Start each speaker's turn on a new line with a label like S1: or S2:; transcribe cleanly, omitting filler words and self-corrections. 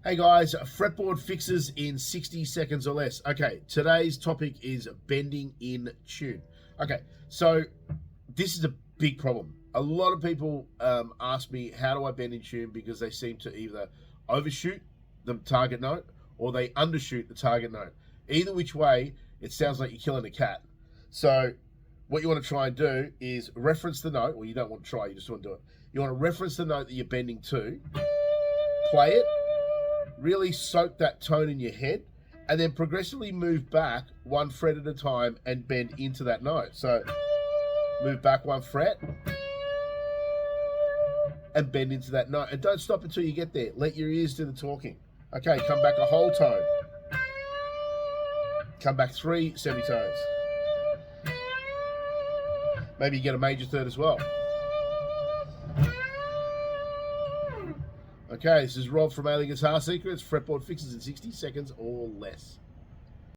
S1: Hey guys, fretboard fixes in 60 seconds or less. Okay, today's topic is bending in tune. Okay, so this is a big problem. A lot of people ask me, how do I bend in tune? Because they seem to either overshoot the target note or they undershoot the target note. Either which way, it sounds like you're killing a cat. So what you want to try and do is reference the note. Well, you don't want to try, you just want to do it. You want to reference the note that you're bending to, play it, really soak that tone in your head, and then progressively move back one fret at a time and bend into that note. So move back one fret and bend into that note. And don't stop until you get there. Let your ears do the talking. Okay, come back a whole tone. Come back 3 semitones. Maybe you get a major third as well. Okay, this is Rob from Alien Guitar Secrets. Fretboard fixes in 60 seconds or less.